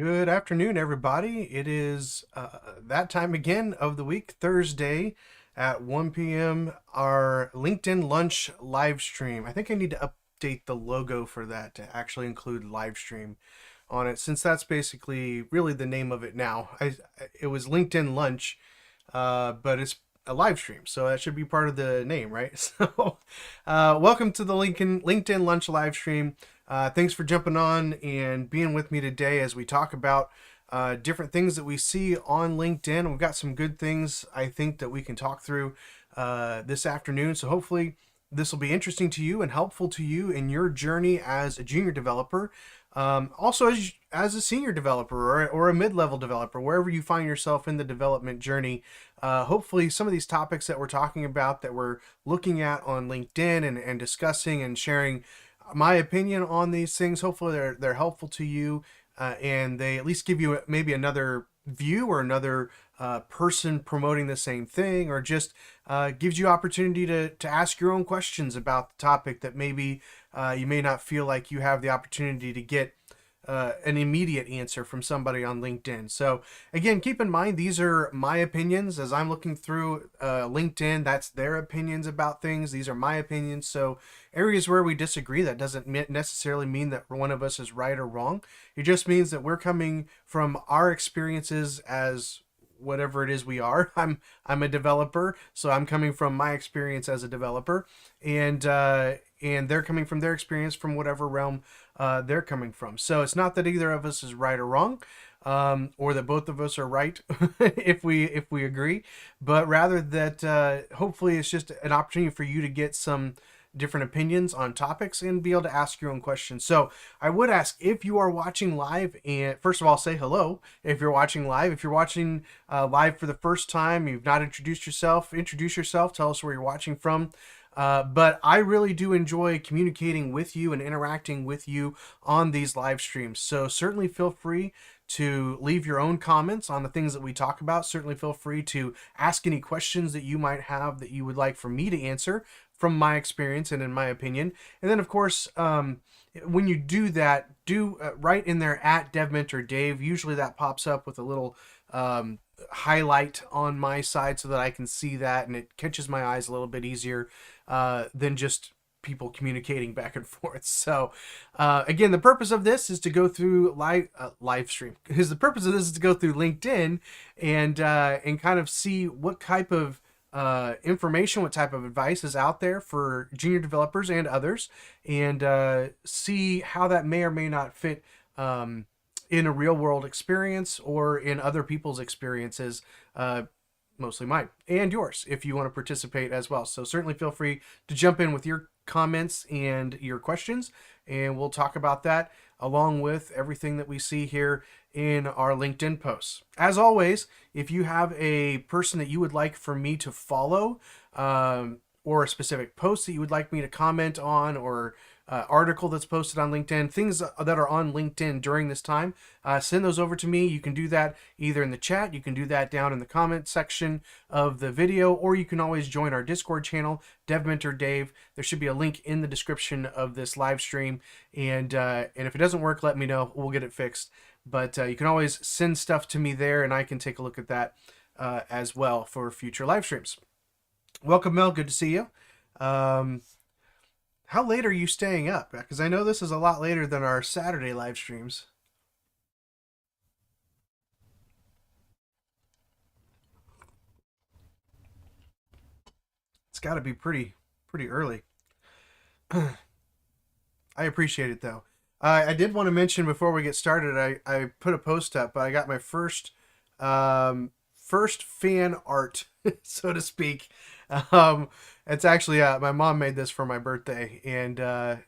Good afternoon, everybody. It is that time again of the week, Thursday at 1 p.m. Our LinkedIn lunch live stream. I think I need to update the logo for that to actually include live stream on it, since that's basically really the name of it now. It was LinkedIn lunch, but it's a live stream, so that should be part of the name, right? So, welcome to the LinkedIn lunch live stream. Thanks for jumping on and being with me today as we talk about different things that we see on LinkedIn. We've got some good things I think that we can talk through this afternoon. So hopefully this will be interesting to you and helpful to you in your journey as a junior developer. Also, as a senior developer or a mid-level developer, wherever you find yourself in the development journey, hopefully some of these topics that we're talking about, that we're looking at on LinkedIn and discussing and sharing my opinion on these things, hopefully they're helpful to you, and they at least give you maybe another view or another person promoting the same thing, or just gives you opportunity to ask your own questions about the topic that maybe you may not feel like you have the opportunity to get an immediate answer from somebody on LinkedIn. So again, keep in mind, these are my opinions as I'm looking through LinkedIn. That's their opinions about things. These are my opinions. So areas where we disagree, that doesn't necessarily mean that one of us is right or wrong. It just means that we're coming from our experiences as whatever it is we are. I'm a developer, so I'm coming from my experience as a developer, and they're coming from their experience from whatever realm they're coming from. So it's not that either of us is right or wrong, or that both of us are right if we agree, but rather that hopefully it's just an opportunity for you to get some different opinions on topics and be able to ask your own questions. So I would ask, if you are watching live, and first of all, say hello if you're watching live. If you're watching live for the first time, you've not introduced yourself, introduce yourself, tell us where you're watching from. But I really do enjoy communicating with you and interacting with you on these live streams. So certainly feel free to leave your own comments on the things that we talk about. Certainly feel free to ask any questions that you might have that you would like for me to answer from my experience and in my opinion. And then, of course, when you do that, do write in there at DevMentorDave. Usually that pops up with a little highlight on my side so that I can see that, and it catches my eyes a little bit easier than just people communicating back and forth. So again, the purpose of this is to go through live stream. Because the purpose of this is to go through LinkedIn and kind of see what type of information, what type of advice is out there for junior developers and others, and see how that may or may not fit in a real world experience or in other people's experiences, mostly mine and yours, if you want to participate as well. So certainly feel free to jump in with your comments and your questions, and we'll talk about that along with everything that we see here in our LinkedIn posts. As always, if you have a person that you would like for me to follow, or a specific post that you would like me to comment on, or article that's posted on LinkedIn, things that are on LinkedIn during this time, send those over to me. You can do that either in the chat, you can do that down in the comment section of the video, or you can always join our Discord channel, Dev Mentor Dave. There should be a link in the description of this live stream, and if it doesn't work, let me know. We'll get it fixed. But you can always send stuff to me there, and I can take a look at that as well for future live streams. Welcome, Mel. Good to see you. How late are you staying up? Because I know this is a lot later than our Saturday live streams. It's got to be pretty early. I appreciate it though. I did want to mention before we get started, I put a post up. I got my first fan art, so to speak. It's actually my mom made this for my birthday, and I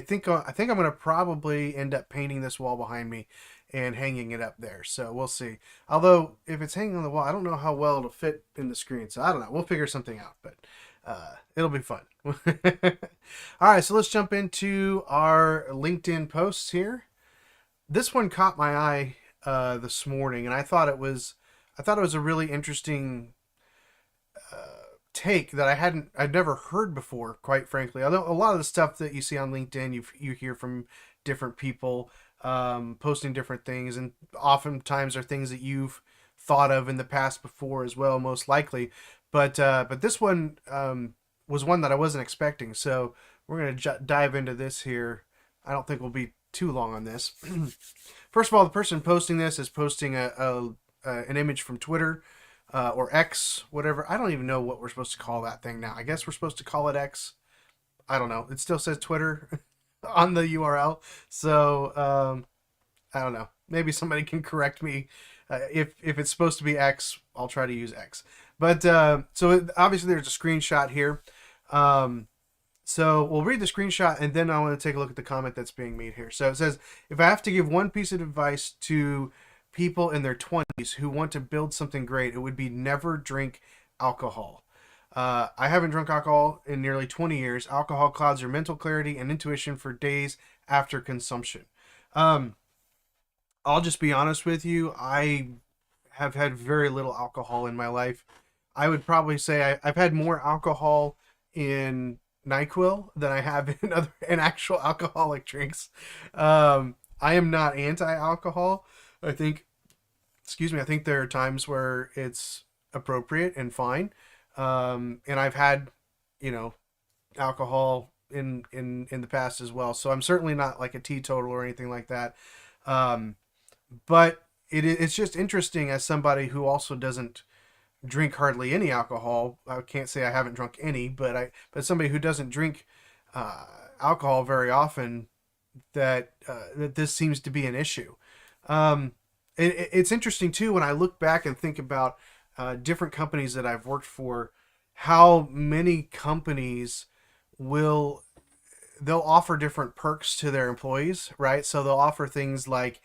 think I'm gonna probably end up painting this wall behind me and hanging it up there. So we'll see. Although if it's hanging on the wall, I don't know how well it'll fit in the screen. So I don't know. We'll figure something out, but it'll be fun. All right, so let's jump into our LinkedIn posts here. This one caught my eye this morning, and I thought it was a really interesting take that I'd never heard before, quite frankly. Although a lot of the stuff that you see on LinkedIn, you hear from different people posting different things, and oftentimes are things that you've thought of in the past before as well, most likely. But this one was one that I wasn't expecting. So we're gonna dive into this here. I don't think we'll be too long on this. First of all, the person posting this is posting an image from Twitter or X, whatever. I don't even know what we're supposed to call that thing now. I guess we're supposed to call it X. I don't know. It still says Twitter on the URL. So I don't know. Maybe somebody can correct me. If it's supposed to be X, I'll try to use X. But obviously there's a screenshot here. So we'll read the screenshot, and then I want to take a look at the comment that's being made here. So it says, if I have to give one piece of advice to people in their 20s who want to build something great, it would be never drink alcohol. I haven't drunk alcohol in nearly 20 years. Alcohol clouds your mental clarity and intuition for days after consumption. I'll just be honest with you. I have had very little alcohol in my life. I would probably say I've had more alcohol in NyQuil than I have in actual alcoholic drinks. I am not anti-alcohol. I think, excuse me, I think there are times where it's appropriate and fine. And I've had, alcohol in the past as well. So I'm certainly not like a teetotal or anything like that. But it's just interesting as somebody who also doesn't drink hardly any alcohol. I can't say I haven't drunk any, but somebody who doesn't drink alcohol very often, that this seems to be an issue. It's interesting too when I look back and think about different companies that I've worked for, how many companies they'll offer different perks to their employees, right? So they'll offer things like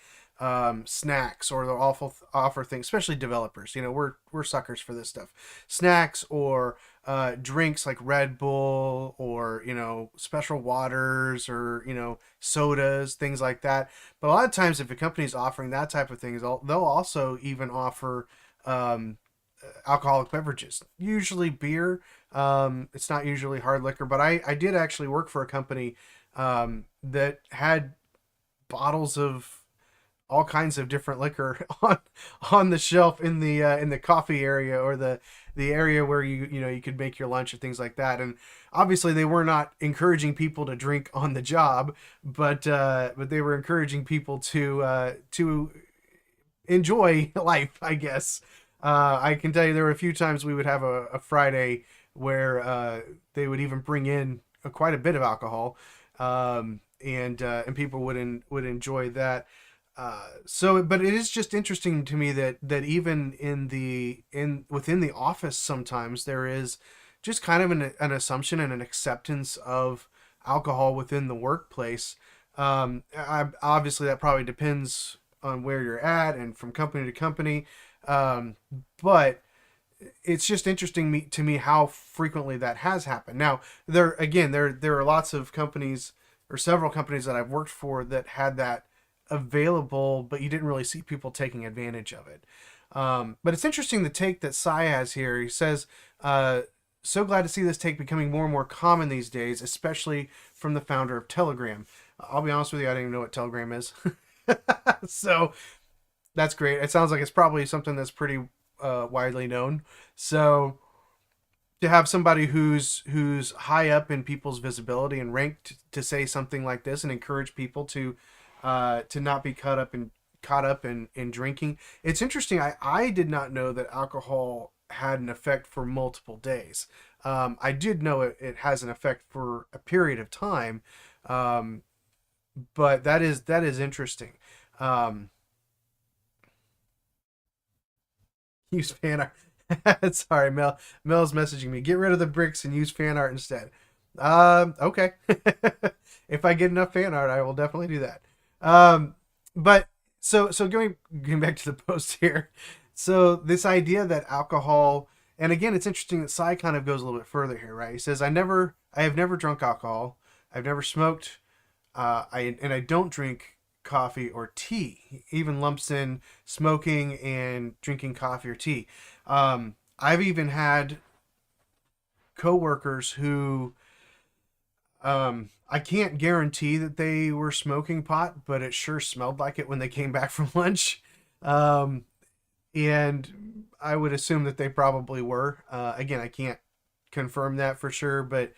snacks, or they'll offer things, especially developers. We're suckers for this stuff. Snacks or drinks like Red Bull, or special waters, or sodas, things like that. But a lot of times, if a company's offering that type of things, they'll also even offer alcoholic beverages. Usually beer. It's not usually hard liquor, but I did actually work for a company that had bottles of all kinds of different liquor on the shelf in the coffee area, or the area where you could make your lunch and things like that. And obviously they were not encouraging people to drink on the job, but they were encouraging people to enjoy life, I guess. I can tell you there were a few times we would have a Friday where they would even bring in quite a bit of alcohol, and people would enjoy that. But it is just interesting to me that even within the office, sometimes there is just kind of an assumption and an acceptance of alcohol within the workplace. Obviously, that probably depends on where you're at and from company to company. But it's just interesting to me how frequently that has happened. Now, there are lots of companies, or several companies that I've worked for, that had that available, but you didn't really see people taking advantage of it. But it's interesting the take that Sai has here. He says, so glad to see this take becoming more and more common these days, especially from the founder of Telegram. I'll be honest with you, I didn't even know what Telegram is. So that's great. It sounds like it's probably something that's pretty widely known. So to have somebody who's high up in people's visibility and ranked to say something like this and encourage people to not be caught up in drinking. It's interesting. I did not know that alcohol had an effect for multiple days. I did know it has an effect for a period of time, but that is interesting. Use fan art. Sorry, Mel's messaging me. Get rid of the bricks and use fan art instead. Okay. If I get enough fan art, I will definitely do that. But so going back to the post here. So this idea that alcohol, and again, it's interesting that Sai kind of goes a little bit further here, right? He says, I have never drunk alcohol. I've never smoked. I don't drink coffee or tea. He even lumps in smoking and drinking coffee or tea. I've even had coworkers who, I can't guarantee that they were smoking pot, but it sure smelled like it when they came back from lunch. Um, and I would assume that they probably were. Again, I can't confirm that for sure, but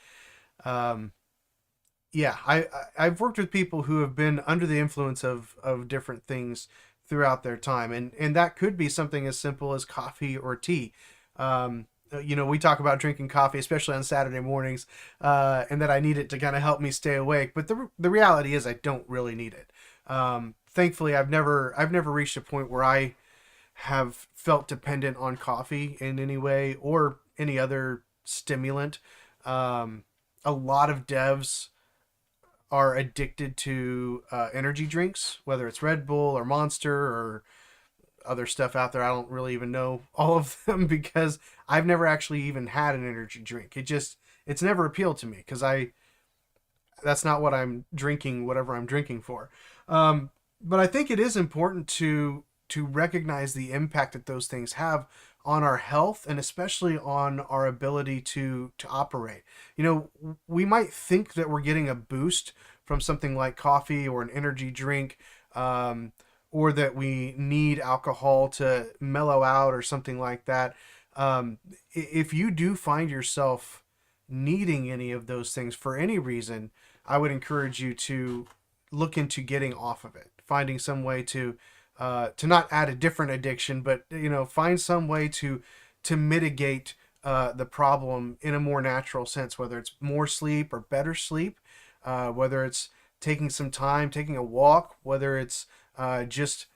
um, yeah, I've worked with people who have been under the influence of different things throughout their time, and that could be something as simple as coffee or tea. We talk about drinking coffee, especially on Saturday mornings, and that I need it to kind of help me stay awake. But the reality is, I don't really need it. Thankfully, I've never reached a point where I have felt dependent on coffee in any way or any other stimulant. Um, a lot of devs are addicted to energy drinks, whether it's Red Bull or Monster or other stuff out there. I don't really even know all of them because I've never actually even had an energy drink. It's never appealed to me because I that's not what I'm drinking, whatever I'm drinking for. But I think it is important to recognize the impact that those things have on our health and especially on our ability to operate. We might think that we're getting a boost from something like coffee or an energy drink, or that we need alcohol to mellow out or something like that. If you do find yourself needing any of those things for any reason, I would encourage you to look into getting off of it, finding some way to not add a different addiction, but find some way to mitigate the problem in a more natural sense, whether it's more sleep or better sleep, whether it's taking some time, taking a walk, whether it's just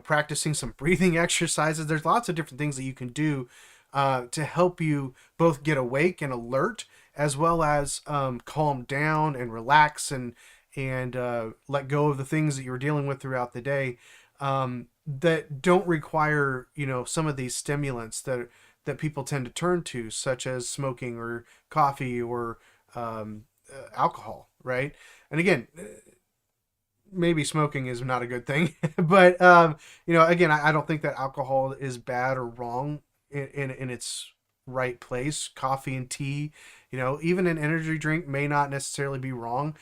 practicing some breathing exercises. There's lots of different things that you can do to help you both get awake and alert, as well as calm down and relax and let go of the things that you're dealing with throughout the day, that don't require some of these stimulants that people tend to turn to, such as smoking or coffee or alcohol, right? And again, maybe smoking is not a good thing, but again, I don't think that alcohol is bad or wrong in its right place. Coffee and tea, even an energy drink may not necessarily be wrong.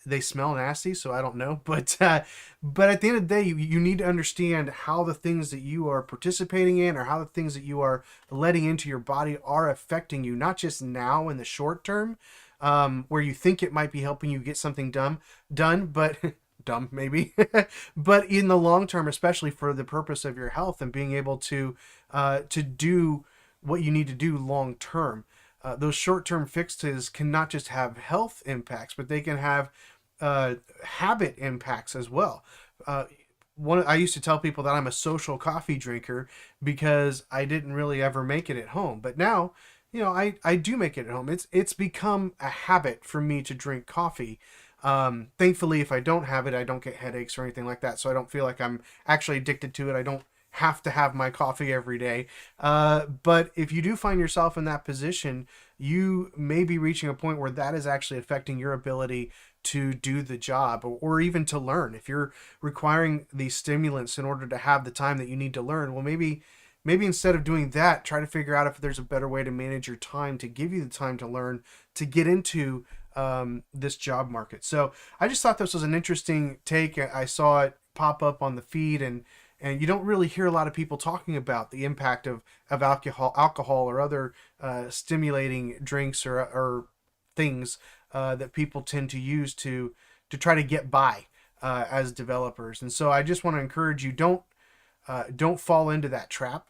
They smell nasty, so I don't know. But at the end of the day, you need to understand how the things that you are participating in or how the things that you are letting into your body are affecting you, not just now in the short term, where you think it might be helping you get something done, but dumb maybe, but in the long term, especially for the purpose of your health and being able to do what you need to do long term. Those short term fixes can not just have health impacts, but they can have habit impacts as well. Uh, I used to tell people that I'm a social coffee drinker because I didn't really ever make it at home. But now, I do make it at home. It's become a habit for me to drink coffee. Thankfully, if I don't have it, I don't get headaches or anything like that. So I don't feel like I'm actually addicted to it. I don't have to have my coffee every day. But if you do find yourself in that position, you may be reaching a point where that is actually affecting your ability to do the job, or even to learn. If you're requiring these stimulants in order to have the time that you need to learn, well, maybe instead of doing that, try to figure out if there's a better way to manage your time to give you the time to learn, to get into this job market. So I just thought this was an interesting take. I saw it pop up on the feed, and you don't really hear a lot of people talking about the impact of alcohol or other stimulating drinks or things that people tend to use to try to get by as developers. And so I just want to encourage you, don't fall into that trap,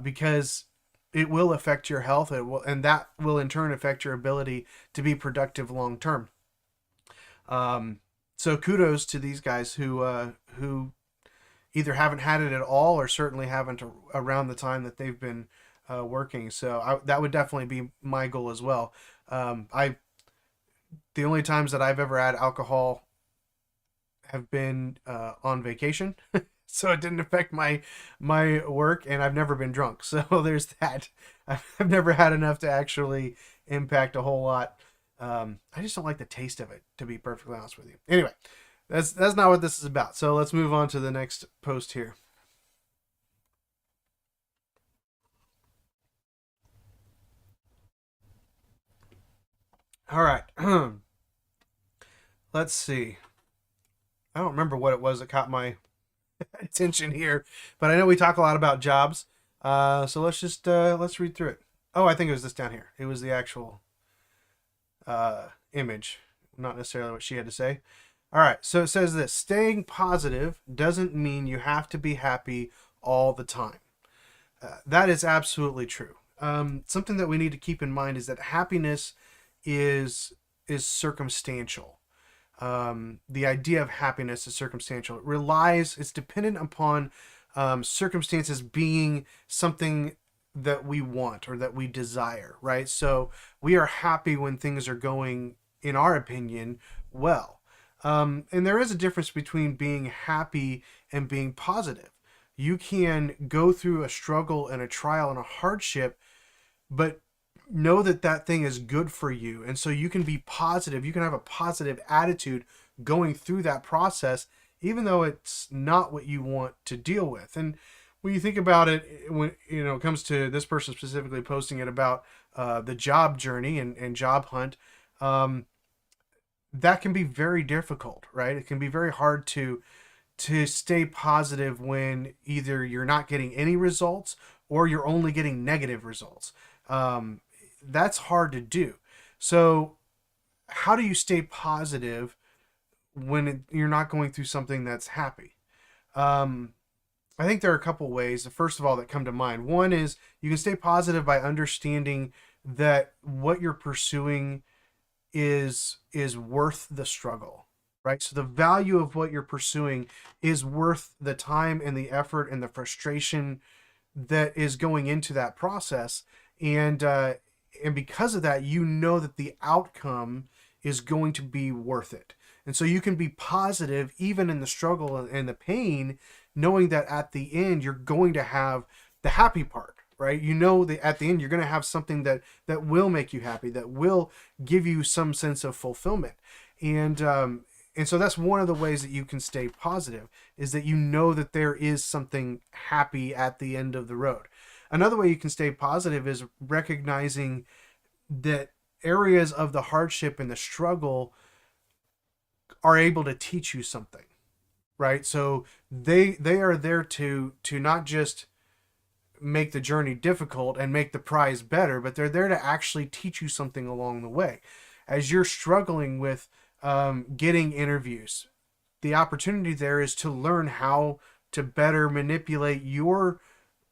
because it will affect your health. And that will in turn affect your ability to be productive long term. So kudos to these guys who either haven't had it at all or certainly haven't around the time that they've been working. So that would definitely be my goal as well. I The only times that I've ever had alcohol have been on vacation, so it didn't affect my work, and I've never been drunk. So there's that. I've never had enough to actually impact a whole lot. I just don't like the taste of it, to be perfectly honest with you. Anyway, that's not what this is about. So let's move on to the next post here. All right. Let's see. I don't remember what it was that caught my attention here, but I know we talk a lot about jobs. So let's read through it. Oh, I think it was this down here. It was the actual image, not necessarily what she had to say. All right, so it says this: staying positive doesn't mean you have to be happy all the time. That is absolutely true. Something that we need to keep in mind is that happiness is circumstantial. The idea of happiness is circumstantial. It's dependent upon circumstances being something that we want or that we desire, right? So we are happy when things are going, in our opinion, well. And there is a difference between being happy and being positive. You can go through a struggle and a trial and a hardship, but know that that thing is good for you. And so you can be positive. You can have a positive attitude going through that process, even though it's not what you want to deal with. And when you think about it, when it comes to this person specifically posting it about the job journey and job hunt, um, that can be very difficult, right? It can be very hard to stay positive when either you're not getting any results or you're only getting negative results. That's hard to do. So, how do you stay positive when you're not going through something that's happy? Um, I think there are a couple ways. First of all, that come to mind. One is you can stay positive by understanding that what you're pursuing is worth the struggle, right? So the value of what you're pursuing is worth the time and the effort and the frustration that is going into that process, and because of that, you know that the outcome is going to be worth it. And so you can be positive even in the struggle and the pain, knowing that at the end you're going to have the happy part, right? You know that at the end you're going to have something that will make you happy, that will give you some sense of fulfillment. And so that's one of the ways that you can stay positive, is that you know that there is something happy at the end of the road. Another way you can stay positive is recognizing that areas of the hardship and the struggle are able to teach you something, right? So they are there to not just make the journey difficult and make the prize better, but they're there to actually teach you something along the way. As you're struggling with getting interviews, the opportunity there is to learn how to better manipulate your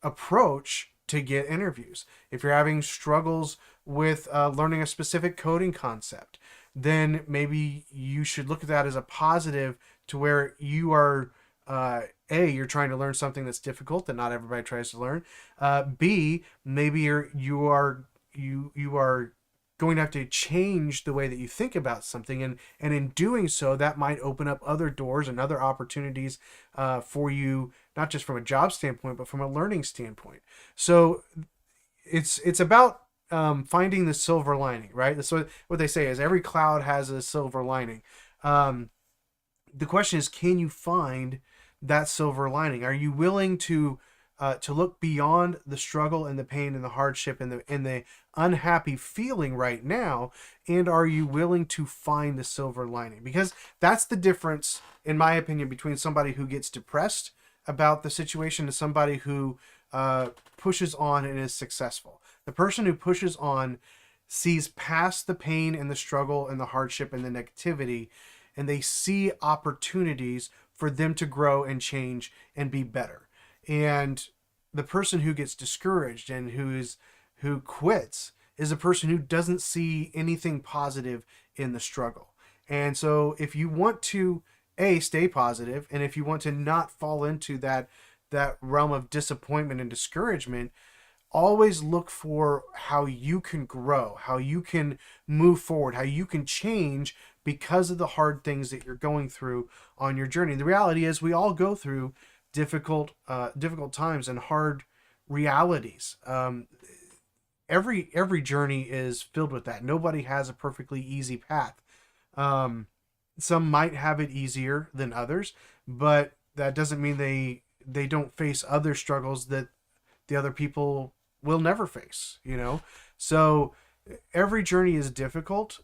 approach to get interviews. If you're having struggles with learning a specific coding concept, then maybe you should look at that as a positive, to where you are you're trying to learn something that's difficult that not everybody tries to learn. B, maybe you are going to have to change the way that you think about something, and in doing so, that might open up other doors and other opportunities for you, not just from a job standpoint but from a learning standpoint. So it's about finding the silver lining, right? That's what they say is every cloud has a silver lining. The question is, can you find that silver lining? Are you willing to look beyond the struggle and the pain and the hardship and the unhappy feeling right now, and are you willing to find the silver lining? Because that's the difference, in my opinion, between somebody who gets depressed about the situation and somebody who pushes on and is successful. The person who pushes on sees past the pain and the struggle and the hardship and the negativity, and they see opportunities for them to grow and change and be better. And the person who gets discouraged and who quits is a person who doesn't see anything positive in the struggle. And so if you want to stay positive, and if you want to not fall into that realm of disappointment and discouragement, always look for how you can grow, how you can move forward, how you can change because of the hard things that you're going through on your journey. The reality is we all go through difficult times and hard realities. Every journey is filled with that. Nobody has a perfectly easy path. Some might have it easier than others, but that doesn't mean they don't face other struggles that the other people will never face, So every journey is difficult.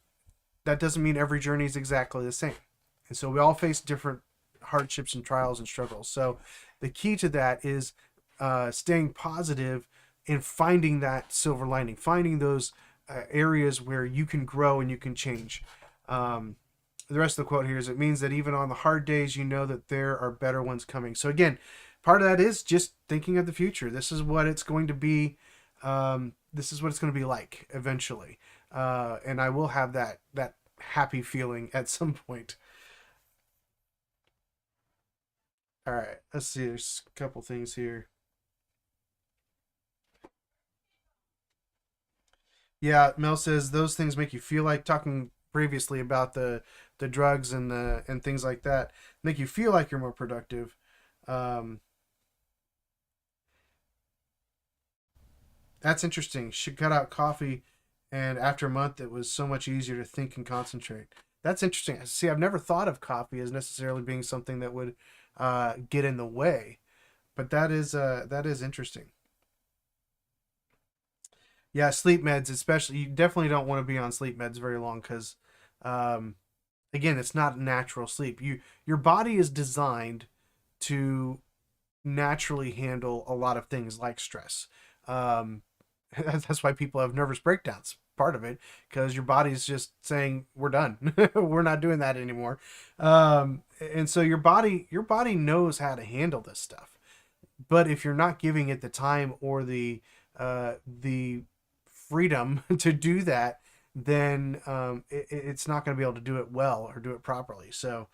that doesn't mean every journey is exactly the same. And so we all face different hardships and trials and struggles. So the key to that is staying positive and finding that silver lining, finding those areas where you can grow and you can change. The rest of the quote here is, it means that even on the hard days, you know that there are better ones coming. So again, part of that is just thinking of the future. This is what it's going to be. This is what it's going to be like eventually. And I will have that happy feeling at some point. All right, let's see. There's a couple things here. Yeah, Mel says those things make you feel like, talking previously about the drugs and the and things like that, make you feel like you're more productive. Um, that's interesting. Should cut out coffee, and after a month, it was so much easier to think and concentrate. That's interesting. See, I've never thought of coffee as necessarily being something that would get in the way, but that is interesting. Yeah, sleep meds, especially, you definitely don't want to be on sleep meds very long because, um, again, it's not natural sleep. Your body is designed to naturally handle a lot of things like stress. Um, that's why people have nervous breakdowns. Part of it, because your body's just saying we're done, we're not doing that anymore, and so your body knows how to handle this stuff. But if you're not giving it the time or the freedom to do that, then it's not going to be able to do it well or do it properly. So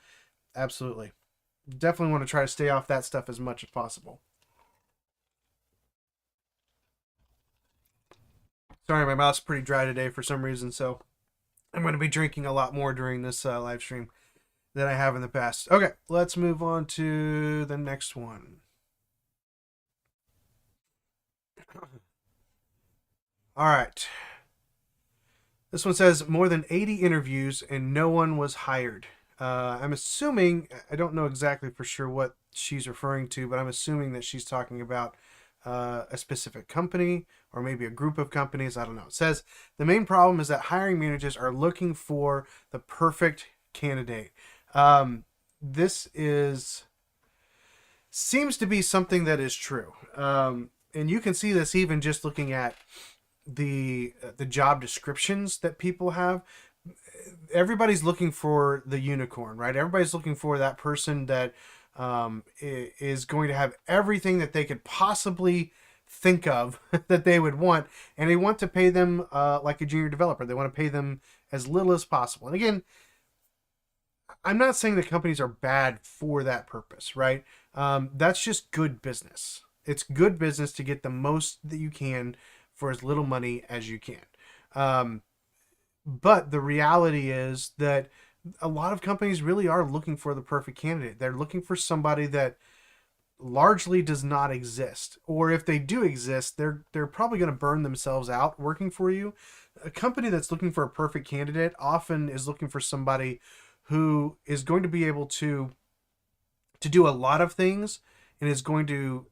absolutely, definitely want to try to stay off that stuff as much as possible. Sorry, my mouth's pretty dry today for some reason, so I'm going to be drinking a lot more during this live stream than I have in the past. Okay, let's move on to the next one. All right. This one says more than 80 interviews and no one was hired. I'm assuming, I don't know exactly for sure what she's referring to, but I'm assuming that she's talking about a specific company or maybe a group of companies. I don't know. It says the main problem is that hiring managers are looking for the perfect candidate. This is seems to be something that is true. And you can see this even just looking at the job descriptions that people have. Everybody's looking for the unicorn, right? Everybody's looking for that person that is going to have everything that they could possibly think of that they would want, and they want to pay them like a junior developer. They want to pay them as little as possible. And again, I'm not saying the companies are bad for that purpose, right? That's just good business. It's good business to get the most that you can for as little money as you can. Um, but the reality is that a lot of companies really are looking for the perfect candidate. They're looking for somebody that largely does not exist, or if they do exist, they're probably going to burn themselves out working for you. A company that's looking for a perfect candidate often is looking for somebody who is going to be able to do a lot of things and is going to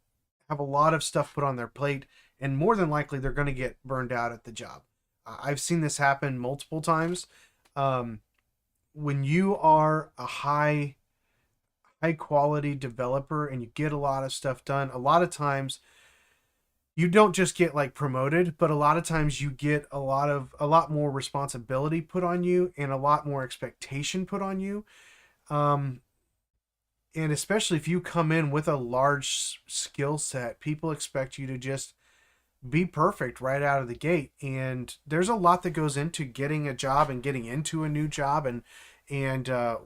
have a lot of stuff put on their plate, and more than likely they're going to get burned out at the job. I've seen this happen multiple times. Um, when you are a high quality developer and you get a lot of stuff done, a lot of times you don't just get like promoted, but a lot of times you get a lot more responsibility put on you and a lot more expectation put on you. Um, and especially if you come in with a large skill set, people expect you to just be perfect right out of the gate. And there's a lot that goes into getting a job and getting into a new job and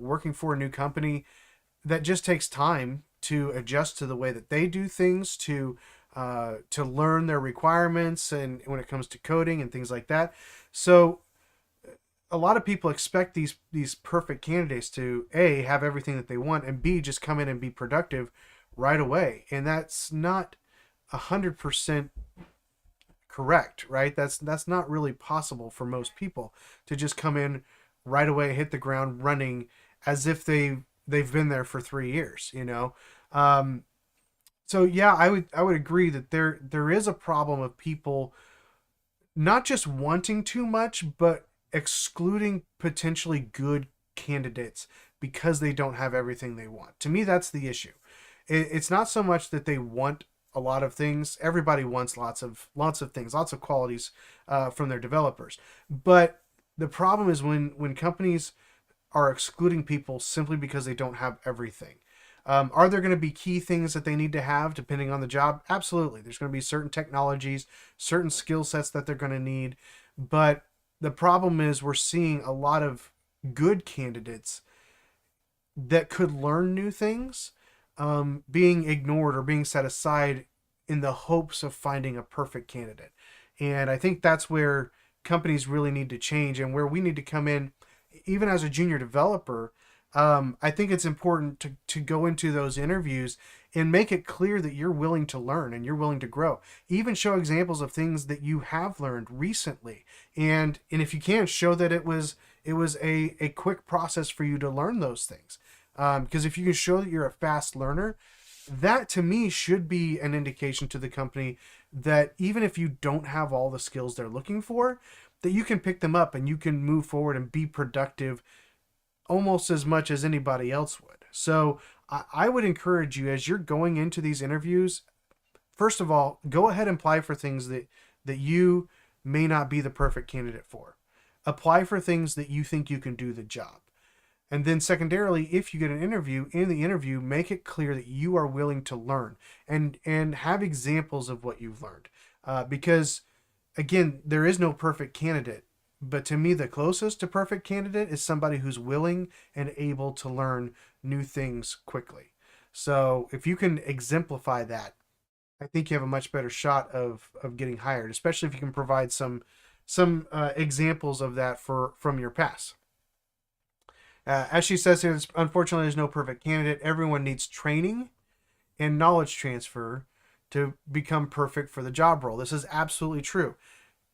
working for a new company, that just takes time to adjust to the way that they do things, to learn their requirements and when it comes to coding and things like that. So a lot of people expect these perfect candidates to A, have everything that they want, and B, just come in and be productive right away. And that's not 100% correct, right? That's not really possible for most people to just come in right away, hit the ground running as if they've been there for 3 years, you know. Um, so yeah, I would agree that there is a problem of people not just wanting too much, but excluding potentially good candidates because they don't have everything they want. To me, that's the issue. It's not so much that they want a lot of things. Everybody wants lots of things, lots of qualities from their developers. But the problem is when companies are excluding people simply because they don't have everything. Are there going to be key things that they need to have depending on the job? Absolutely. There's going to be certain technologies, certain skill sets that they're going to need. But the problem is we're seeing a lot of good candidates that could learn new things being ignored or being set aside in the hopes of finding a perfect candidate. And I think that's where companies really need to change and where we need to come in, even as a junior developer. I think it's important to go into those interviews and make it clear that you're willing to learn and you're willing to grow. Even show examples of things that you have learned recently. And if you can, show that it was a quick process for you to learn those things. Because if you can show that you're a fast learner, that to me should be an indication to the company that even if you don't have all the skills they're looking for, that you can pick them up and you can move forward and be productive almost as much as anybody else would. So I would encourage you, as you're going into these interviews, first of all, go ahead and apply for things that you may not be the perfect candidate for. Apply for things that you think you can do the job. And then secondarily, if you get an interview, in the interview, make it clear that you are willing to learn and have examples of what you've learned. Because again, there is no perfect candidate. But to me, the closest to perfect candidate is somebody who's willing and able to learn new things quickly. So if you can exemplify that, I think you have a much better shot of getting hired, especially if you can provide some examples of that from your past. As she says here, unfortunately, there's no perfect candidate. Everyone needs training and knowledge transfer to become perfect for the job role. This is absolutely true.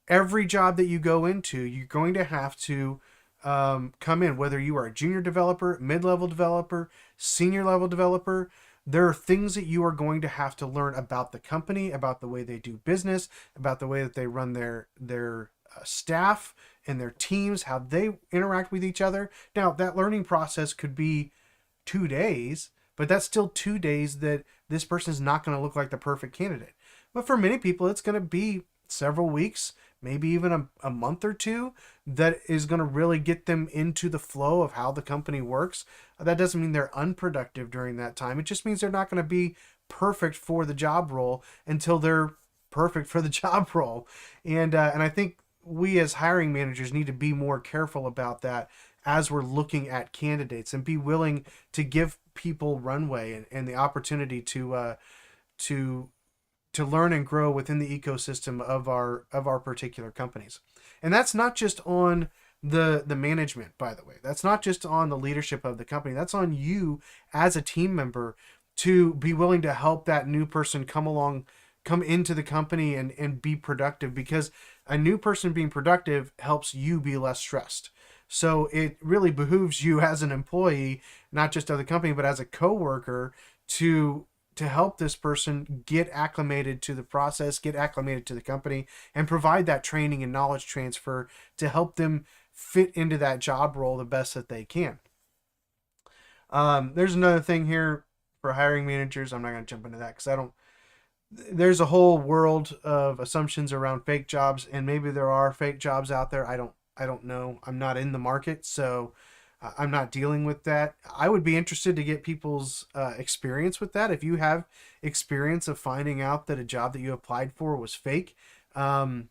Every job that you go into, you're going to have to come in, whether you are a junior developer, mid-level developer, senior level developer. There are things that you are going to have to learn about the company, about the way they do business, about the way that they run their staff and their teams, how they interact with each other. Now, that learning process could be 2 days, but that's still 2 days that this person is not going to look like the perfect candidate. But for many people, it's going to be several weeks, maybe even a month or two, that is going to really get them into the flow of how the company works. That doesn't mean they're unproductive during that time. It just means they're not going to be perfect for the job role until they're perfect for the job role. And I think we as hiring managers need to be more careful about that as we're looking at candidates and be willing to give people runway and the opportunity to learn and grow within the ecosystem of our particular companies. And that's not just on the management, by the way. That's not just on the leadership of the company. That's on you as a team member to be willing to help that new person come into the company and be productive, because a new person being productive helps you be less stressed. So it really behooves you as an employee, not just of the company, but as a coworker, to help this person get acclimated to the process, get acclimated to the company, and provide that training and knowledge transfer to help them fit into that job role the best that they can. There's another thing here for hiring managers. I'm not going to jump into that because there's a whole world of assumptions around fake jobs, and maybe there are fake jobs out there. I don't know. I'm not in the market, so I'm not dealing with that. I would be interested to get people's experience with that. If you have experience of finding out that a job that you applied for was fake, tell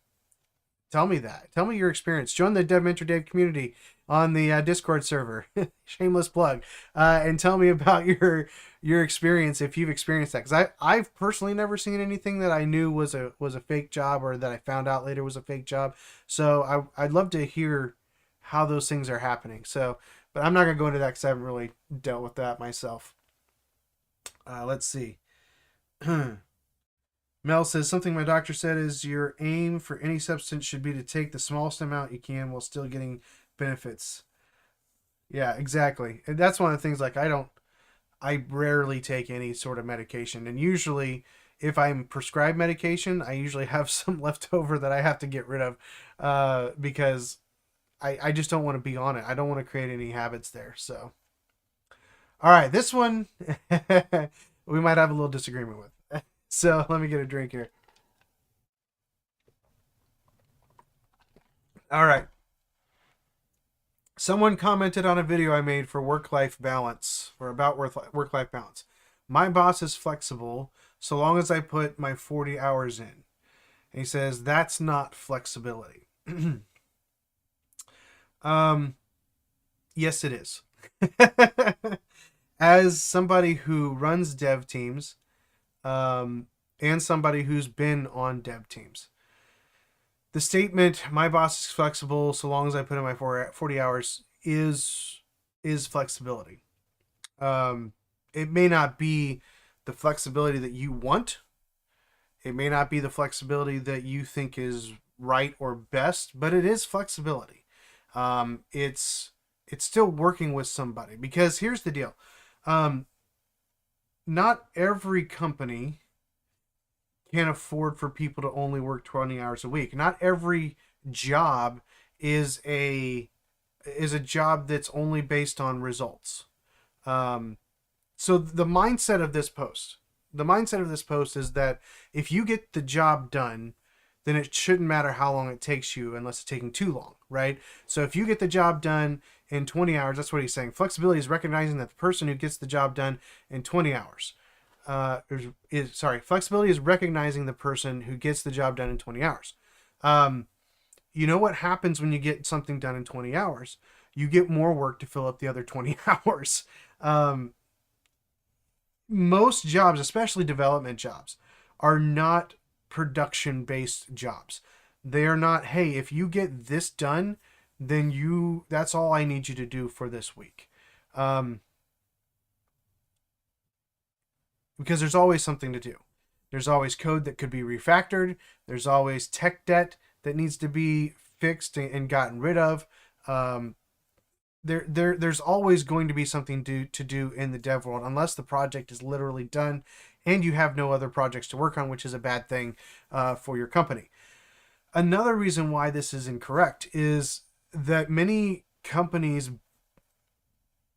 me that. Tell me your experience. Join the Dev Mentor Dave community on the Discord server. Shameless plug. And tell me about your experience if you've experienced that. Because I've personally never seen anything that I knew was a fake job, or that I found out later was a fake job. So I'd love to hear how those things are happening. So, but I'm not going to go into that because I haven't really dealt with that myself. Let's see. Mel says, something my doctor said is your aim for any substance should be to take the smallest amount you can while still getting benefits. Yeah, exactly. And that's one of the things, like, I rarely take any sort of medication. And usually if I'm prescribed medication, I usually have some left over that I have to get rid of because I just don't want to be on it. I don't want to create any habits there. So, all right, this one we might have a little disagreement with. So let me get a drink here. All right. Someone commented on a video I made for work life balance or about work life balance. My boss is flexible so long as I put my 40 hours in. And he says that's not flexibility. um, yes, it is. As somebody who runs dev teams, and somebody who's been on dev teams, the statement "my boss is flexible so long as I put in my 40 hours" is flexibility. It may not be the flexibility that you want. It may not be the flexibility that you think is right or best, but it is flexibility. It's still working with somebody, because here's the deal. Not every company can afford for people to only work 20 hours a week. Not every job is a job that's only based on results. So the mindset of this post, is that if you get the job done, then it shouldn't matter how long it takes you unless it's taking too long, right? So if you get the job done in 20 hours, that's what he's saying. Flexibility is recognizing that the person who gets the job done in 20 hours, flexibility is recognizing the person who gets the job done in 20 hours. You know what happens when you get something done in 20 hours? You get more work to fill up the other 20 hours. Most jobs, especially development jobs, are not production-based jobs. They are not, hey, if you get this done, then that's all I need you to do for this week. Because there's always something to do. There's always code that could be refactored. There's always tech debt that needs to be fixed and gotten rid of. There's always going to be something to do in the dev world, unless the project is literally done and you have no other projects to work on, which is a bad thing for your company. Another reason why this is incorrect is that many companies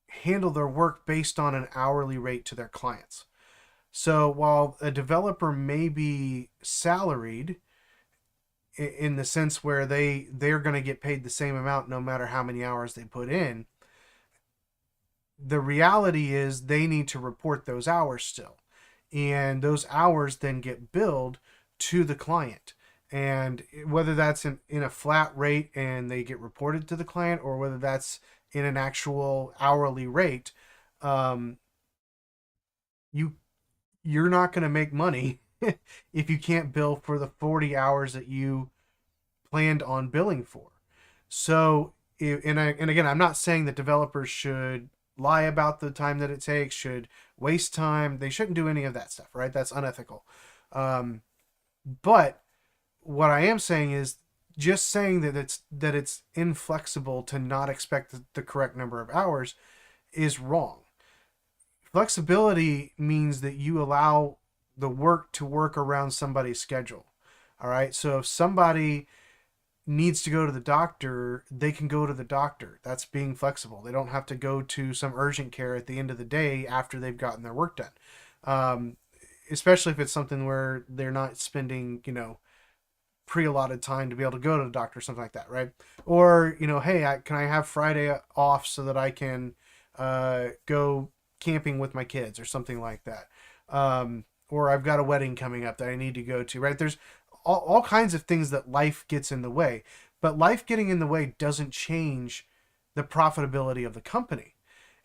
handle their work based on an hourly rate to their clients. So while a developer may be salaried in the sense where they're going to get paid the same amount no matter how many hours they put in, the reality is they need to report those hours still. And those hours then get billed to the client. And whether that's in a flat rate and they get reported to the client, or whether that's in an actual hourly rate, you're not going to make money if you can't bill for the 40 hours that you planned on billing for. So, and again, I'm not saying that developers should lie about the time that it takes, should waste time. They shouldn't do any of that stuff, right? That's unethical. But what I am saying is, just saying that it's inflexible to not expect the correct number of hours is wrong. Flexibility means that you allow the work to work around somebody's schedule. All right. So if somebody needs to go to the doctor, they can go to the doctor. That's being flexible. They don't have to go to some urgent care at the end of the day after they've gotten their work done. Especially if it's something where they're not spending, pre-allotted time to be able to go to the doctor or something like that, right? Or, hey, can I have Friday off so that I can go camping with my kids or something like that? Or I've got a wedding coming up that I need to go to, right? There's all kinds of things that life gets in the way, but life getting in the way doesn't change the profitability of the company.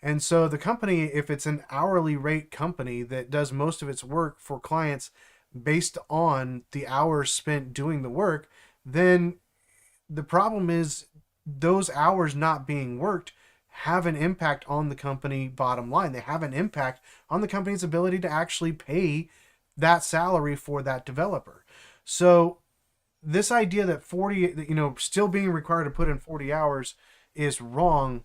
And so the company, if it's an hourly rate company that does most of its work for clients based on the hours spent doing the work, then the problem is those hours not being worked have an impact on the company bottom line. They have an impact on the company's ability to actually pay that salary for that developer. So this idea that still being required to put in 40 hours is wrong,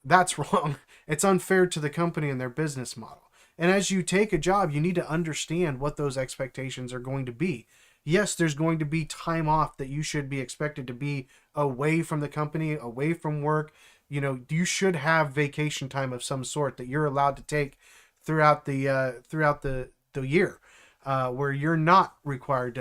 that's wrong. It's unfair to the company and their business model. And as you take a job, you need to understand what those expectations are going to be. Yes, there's going to be time off that you should be expected to be away from the company, away from work. You should have vacation time of some sort that you're allowed to take throughout the year, where you're not required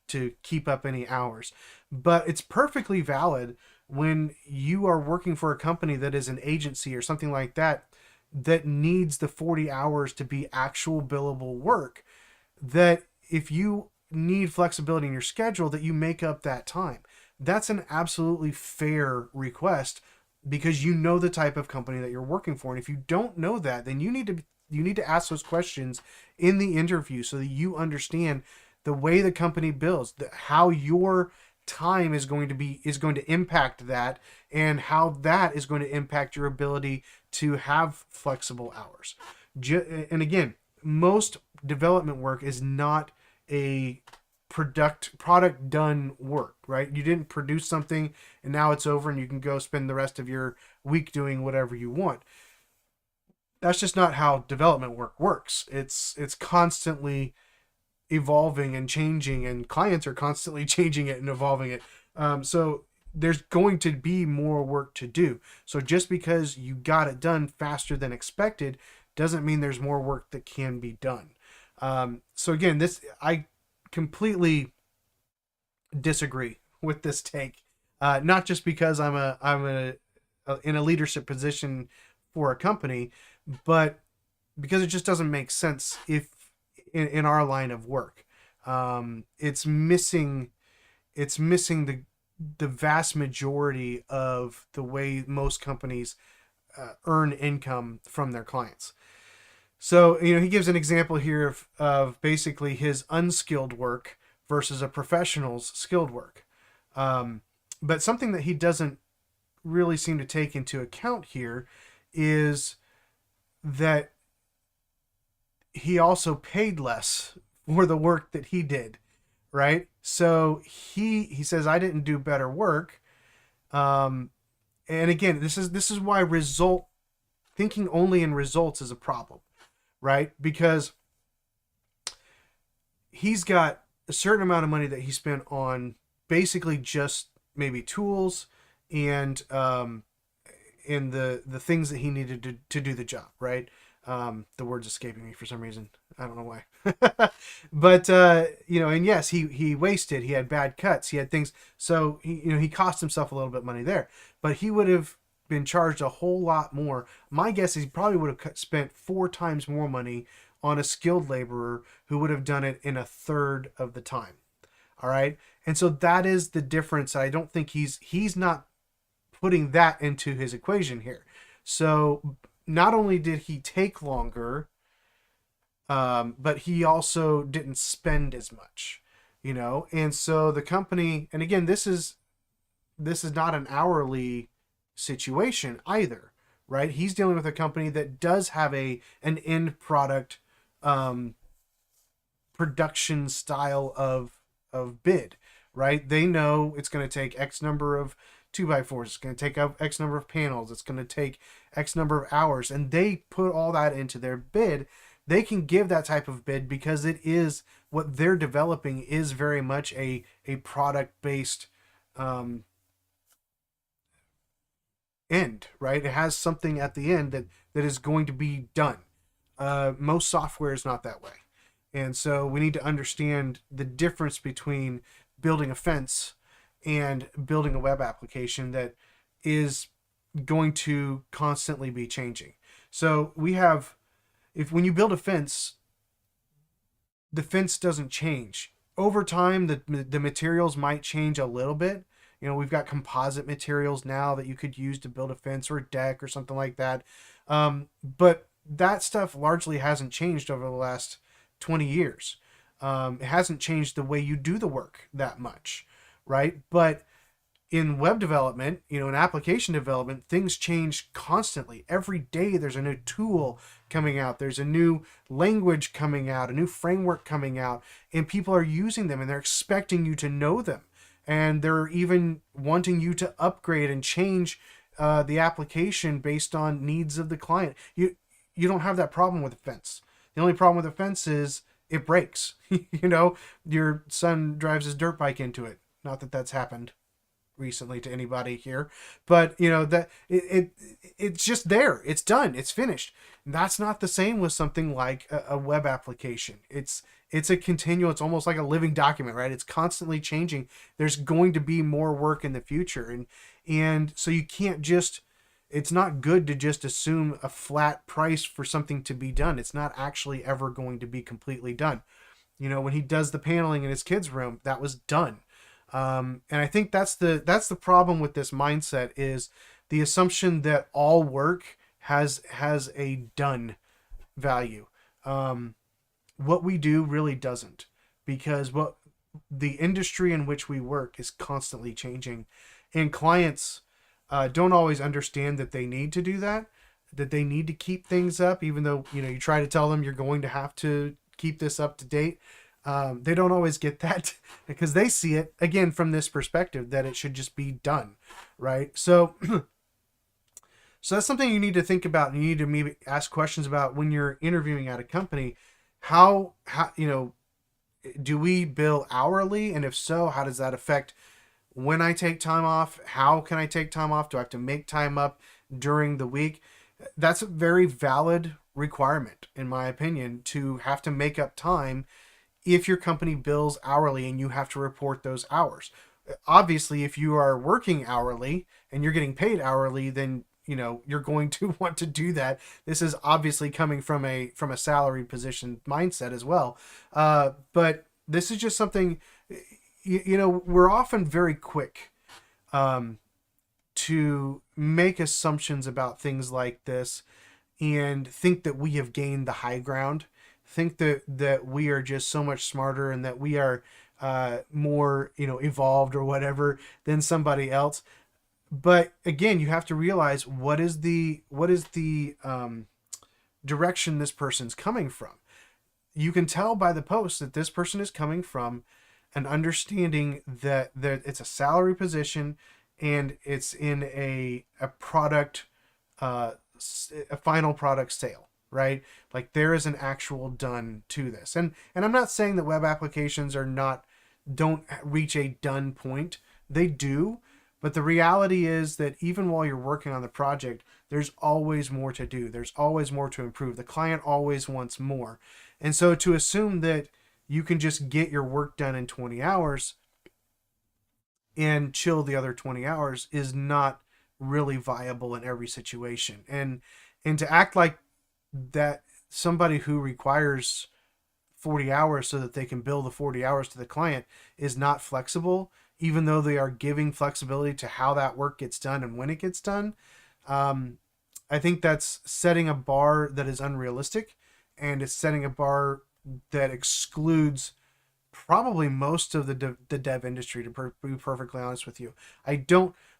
to keep up any hours. But it's perfectly valid when you are working for a company that is an agency or something like that that needs the 40 hours to be actual billable work, that if you need flexibility in your schedule, that you make up that time. That's an absolutely fair request, because you know the type of company that you're working for. And if you don't know that, then you need to ask those questions in the interview so that you understand the way the company builds, how your time is going to impact that, and how that is going to impact your ability to have flexible hours. And again, most development work is not a product done work, right? You didn't produce something and now it's over and you can go spend the rest of your week doing whatever you want. That's just not how development work works. It's constantly evolving and changing, and clients are constantly changing it and evolving it. So there's going to be more work to do. So just because you got it done faster than expected doesn't mean there's more work that can be done. So again, I completely disagree with this take. Not just because I'm in a leadership position for a company, but because it just doesn't make sense if in our line of work. It's missing the vast majority of the way most companies earn income from their clients. So, he gives an example here of basically his unskilled work versus a professional's skilled work. But something that he doesn't really seem to take into account here is that he also paid less for the work that he did, right? So he says, I didn't do better work. And again, this is why thinking only in results is a problem, right? Because he's got a certain amount of money that he spent on basically just maybe tools and the things that he needed to do the job, right? The word's escaping me for some reason. I don't know why. But and yes, he wasted. He had bad cuts. He had things. So he cost himself a little bit of money there. But he would have been charged a whole lot more. My guess is he probably would have spent 4 times more money on a skilled laborer who would have done it in a third of the time. All right, and so that is the difference. I don't think he's not putting that into his equation here. So not only did he take longer, but he also didn't spend as much, and so the company, and again, this is not an hourly situation either, right? He's dealing with a company that does have an end product production style of bid, right? They know it's going to take X number of 2x4s, it's going to take up X number of panels, it's going to take X number of hours, and they put all that into their bid. They can give that type of bid because it is what they're developing is very much a product based end, right? It has something at the end that is going to be done. Most software is not that way. And so we need to understand the difference between building a fence and building a web application that is going to constantly be changing. So when you build a fence, the fence doesn't change. Over time, the materials might change a little bit. We've got composite materials now that you could use to build a fence or a deck or something like that. But that stuff largely hasn't changed over the last 20 years. It hasn't changed the way you do the work that much, right? But in web development, in application development, things change constantly. Every day there's a new tool coming out. There's a new language coming out, a new framework coming out, and people are using them and they're expecting you to know them. And they're even wanting you to upgrade and change the application based on needs of the client. You don't have that problem with a fence. The only problem with a fence is it breaks. You know, your son drives his dirt bike into it. Not that that's happened recently to anybody here, but you know that it's just there. It's done. It's finished. And that's not the same with something like a web application. It's a continual. It's almost like a living document, right? It's constantly changing. There's going to be more work in the future, and so you can't just. It's not good to just assume a flat price for something to be done. It's not actually ever going to be completely done. You know, when he does the paneling in his kid's room, that was done. And I think that's the problem with this mindset is the assumption that all work has a done value. What we do really doesn't, because what the industry in which we work is constantly changing, and clients don't always understand that they need to do that, that they need to keep things up, even though you know you try to tell them you're going to have to keep this up to date. They don't always get that because they see it again from this perspective that it should just be done, right? So, so that's something you need to think about, and you need to maybe ask questions about when you're interviewing at a company. How you know, do we bill hourly, and if so, how does that affect when I take time off? How can I take time off? Do I have to make time up during the week? That's a very valid requirement, in my opinion, to have to make up time if your company bills hourly and you have to report those hours. Obviously, if you are working hourly and you're getting paid hourly, then you know you're going to want to do that. This is obviously coming from a salary position mindset as well. But this is just something you know we're often very quick to make assumptions about things like this and think that we have gained the high ground, think that we are just so much smarter and that we are more you know evolved or whatever than somebody else. But again, you have to realize what is the direction this person's coming from. You can tell by the post that this person is coming from an understanding that it's a salary position and it's in a product a final product sale, right? Like there is an actual done to this. And I'm not saying that web applications don't reach a done point. They do, but the reality is that even while you're working on the project, there's always more to do. There's always more to improve. The client always wants more. And so to assume that you can just get your work done in 20 hours and chill the other 20 hours is not really viable in every situation. And to act like that somebody who requires 40 hours so that they can bill the 40 hours to the client is not flexible, even though they are giving flexibility to how that work gets done and when it gets done. I think that's setting a bar that is unrealistic, and it's setting a bar that excludes probably most of the dev industry, to be perfectly honest with you.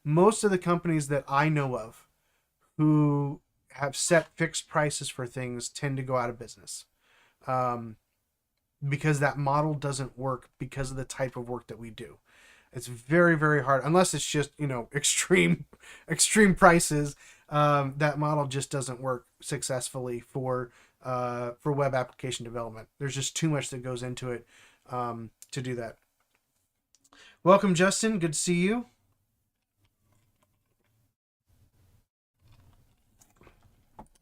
Most of the companies that I know of who have set fixed prices for things tend to go out of business. Because that model doesn't work because of the type of work that we do. It's very, very hard, unless it's just, you know, extreme prices. That model just doesn't work successfully for web application development. There's just too much that goes into it to do that. Welcome, Justin. Good to see you.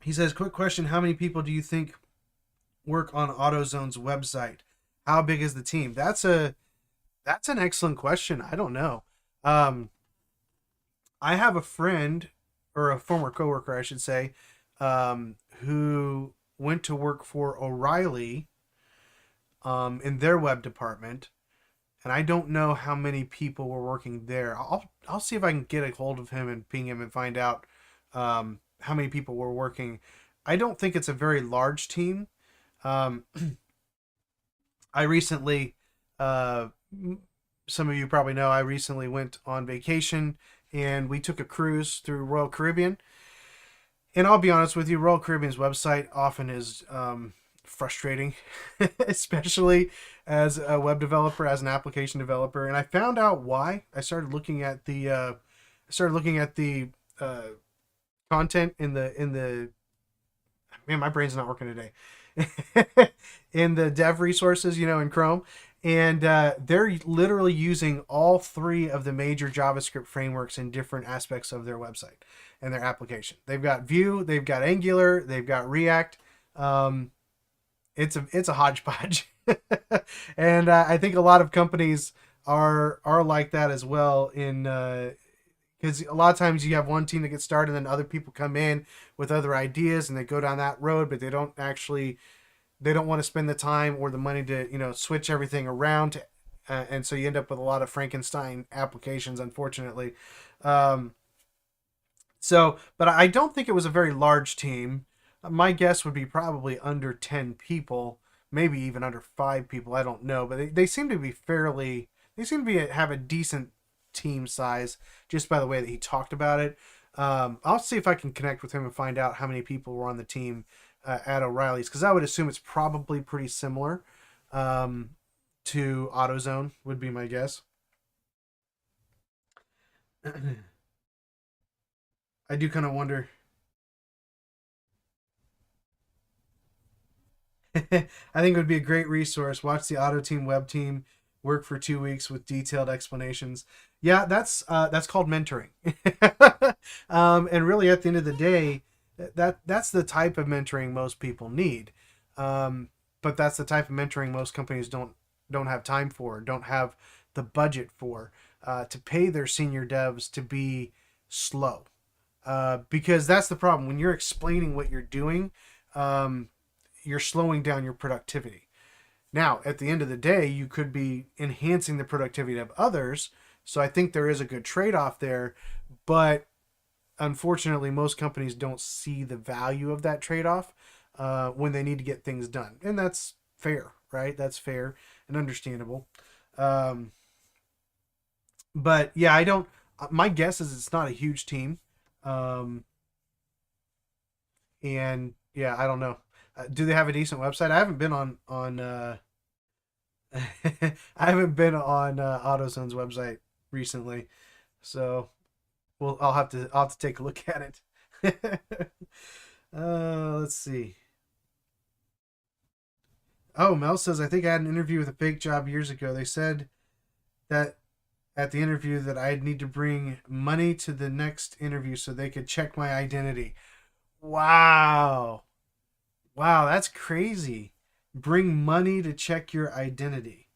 He says, quick question. How many people do you think work on AutoZone's website? How big is the team? That's an excellent question. I don't know. I have a friend, or a former coworker, I should say, who went to work for O'Reilly in their web department, and I don't know how many people were working there. I'll see if I can get a hold of him and ping him and find out how many people were working. I don't think it's a very large team. I recently, some of you probably know, I recently went on vacation and we took a cruise through Royal Caribbean. And I'll be honest with you, Royal Caribbean's website often is frustrating, especially as a web developer, as an application developer. And I found out why. I started looking at the content in the man, my brain's not working today. in the dev resources, in Chrome. And they're literally using all three of the major JavaScript frameworks in different aspects of their website and their application. They've got Vue, they've got Angular, they've got React. Um, it's a hodgepodge, and I think a lot of companies are like that as well. In because a lot of times you have one team that gets started, and then other people come in with other ideas, and they go down that road, but they don't want to spend the time or the money to switch everything around, and so you end up with a lot of Frankenstein applications, unfortunately. Um, but I don't think it was a very large team. My guess would be probably under 10 people, maybe even under 5 people. I don't know, but they seem to be fairly. They seem to have a decent team size just by the way that he talked about it. I'll see if I can connect with him and find out how many people were on the team at O'Reilly's, because I would assume it's probably pretty similar to AutoZone, would be my guess. I do kind of wonder. I think it would be a great resource. Watch the Auto Team web team work for 2 weeks with detailed explanations. Yeah, that's called mentoring. And really, at the end of the day, that's the type of mentoring most people need. But that's the type of mentoring most companies don't have time for, don't have the budget for, to pay their senior devs to be slow. Because that's the problem when you're explaining what you're doing. You're slowing down your productivity. Now, at the end of the day, you could be enhancing the productivity of others. So I think there is a good trade off there. But unfortunately, most companies don't see the value of that trade off when they need to get things done. And that's fair, right? That's fair and understandable. Um, but yeah, I don't. My guess is it's not a huge team. Um, and yeah, I don't know. Do they have a decent website? I haven't been on I haven't been on AutoZone's website recently, so I'll have to take a look at it. Let's see. Oh, Mel says I think I had an interview with a fake job years ago. They said that at the interview that I'd need to bring money to the next interview so they could check my identity. Wow. Wow, that's crazy. Bring money to check your identity.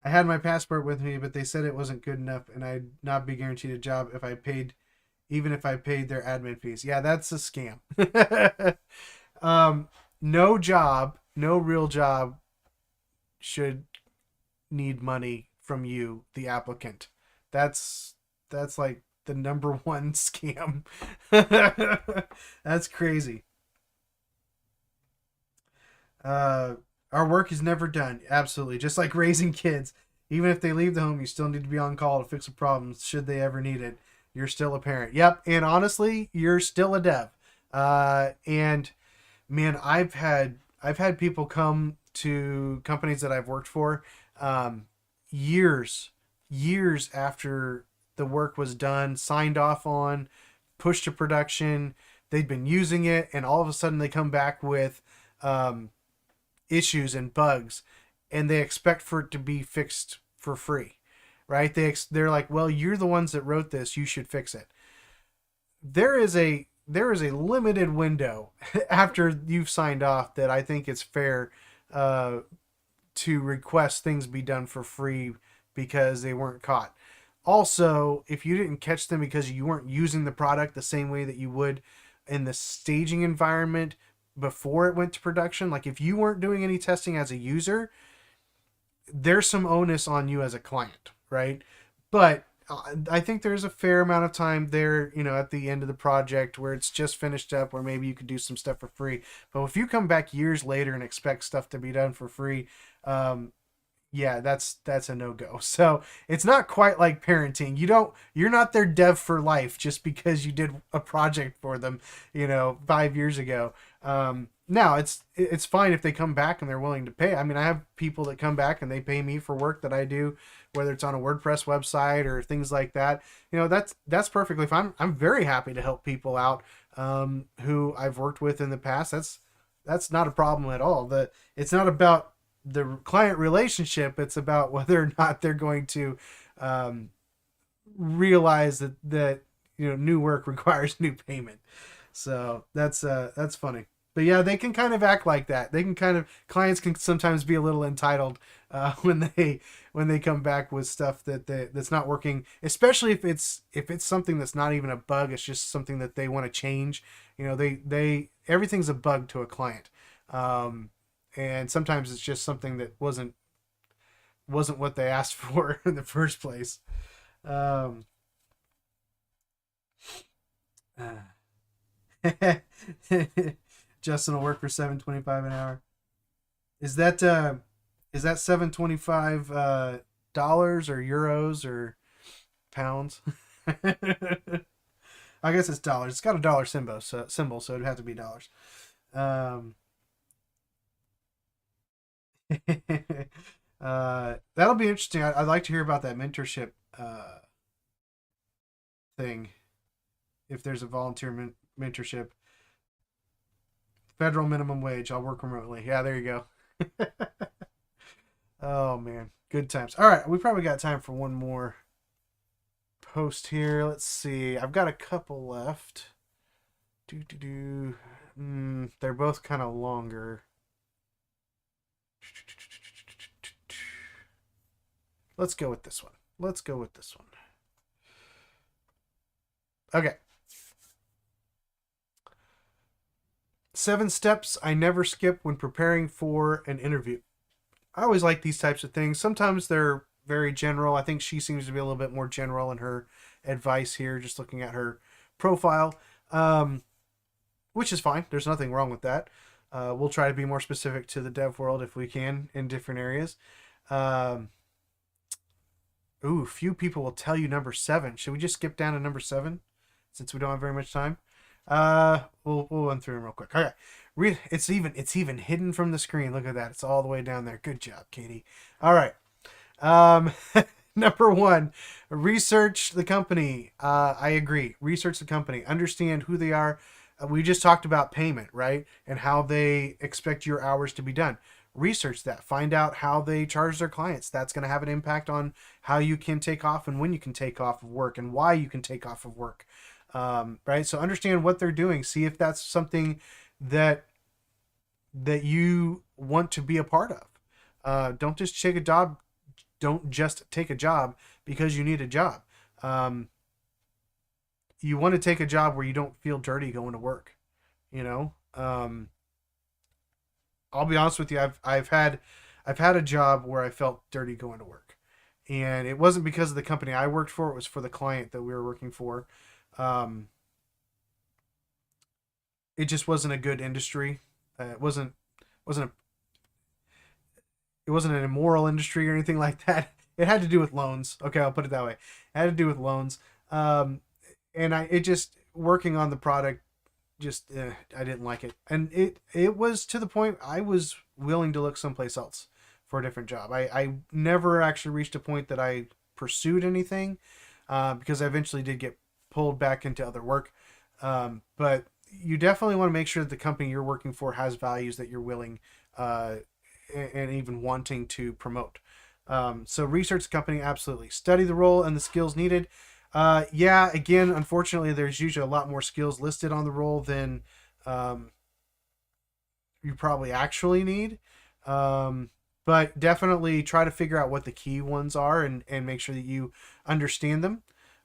I had my passport with me, but they said it wasn't good enough and I'd not be guaranteed a job even if I paid their admin fees. Yeah, that's a scam. No job, no real job should need money from you, the applicant. That's that's like the number one scam. That's crazy. Our work is never done. Absolutely. Just like raising kids. Even if they leave the home, you still need to be on call to fix a problem should they ever need it. You're still a parent. Yep. And honestly, you're still a dev. And man, I've had people come to companies that I've worked for um, years, years after the work was done, signed off on, pushed to production. They'd been using it, and all of a sudden they come back with um, issues and bugs, and they expect for it to be fixed for free, right? They're like, well, you're the ones that wrote this, you should fix it. There is a limited window after you've signed off that I think it's fair uh, to request things be done for free because they weren't caught. Also, if you didn't catch them because you weren't using the product the same way that you would in the staging environment before it went to production, like if you weren't doing any testing as a user, there's some onus on you as a client, right? But I think there's a fair amount of time there, at the end of the project where it's just finished up, where maybe you could do some stuff for free. But if you come back years later and expect stuff to be done for free, um, yeah, that's a no go. So it's not quite like parenting. You're not their dev for life just because you did a project for them, 5 years ago. Now it's fine if they come back and they're willing to pay. I mean, I have people that come back and they pay me for work that I do, whether it's on a WordPress website or things like that. That's perfectly fine. I'm very happy to help people out who I've worked with in the past. that's not a problem at all. It's not about the client relationship. It's about whether or not they're going to um, realize that new work requires new payment. So that's funny. But yeah, they can kind of act like that. They can kind of clients can sometimes be a little entitled when they come back with stuff that's not working, especially if it's something that's not even a bug. It's just something that they want to change. They everything's a bug to a client, and sometimes it's just something that wasn't what they asked for in the first place. Um, Justin will work for $7.25 an hour. Is that $7.25 dollars or euros or pounds? I guess it's dollars. It's got a dollar symbol, so it'd have to be dollars. Um, that'll be interesting. I'd like to hear about that mentorship thing. If there's a volunteer mentorship, federal minimum wage. I'll work remotely. Yeah, there you go. Oh man, good times. All right, we probably got time for one more post here. Let's see. I've got a couple left. They're both kind of longer. Let's go with this one. Okay. 7 steps I never skip when preparing for an interview. I always like these types of things. Sometimes they're very general. I think she seems to be a little bit more general in her advice here, just looking at her profile, which is fine. There's nothing wrong with that. We'll try to be more specific to the dev world if we can in different areas. Few people will tell you number 7. Should we just skip down to number 7 since we don't have very much time? We'll run through them real quick. Okay. It's even hidden from the screen. Look at that. It's all the way down there. Good job, Katie. All right. Number 1, research the company. I agree. Research the company. Understand who they are. We just talked about payment, right? And how they expect your hours to be done. Research that. Find out how they charge their clients. That's going to have an impact on how you can take off and when you can take off of work and why you can take off of work. Right? So understand what they're doing. See if that's something that you want to be a part of. Don't just take a job. Don't just take a job because you need a job. You want to take a job where you don't feel dirty going to work. I'll be honest with you. I've had a job where I felt dirty going to work, and it wasn't because of the company I worked for. It was for the client that we were working for. It just wasn't a good industry. It wasn't a, it wasn't an immoral industry or anything like that. It had to do with loans. Okay, I'll put it that way. It had to do with loans. And it just working on the product, just I didn't like it, and it was to the point I was willing to look someplace else for a different job. I never actually reached a point that I pursued anything because I eventually did get pulled back into other work. But you definitely want to make sure that the company you're working for has values that you're willing and even wanting to promote. So research the company, absolutely. Study the role and the skills needed. Again, unfortunately, there's usually a lot more skills listed on the role than you probably actually need. But definitely try to figure out what the key ones are and make sure that you understand them.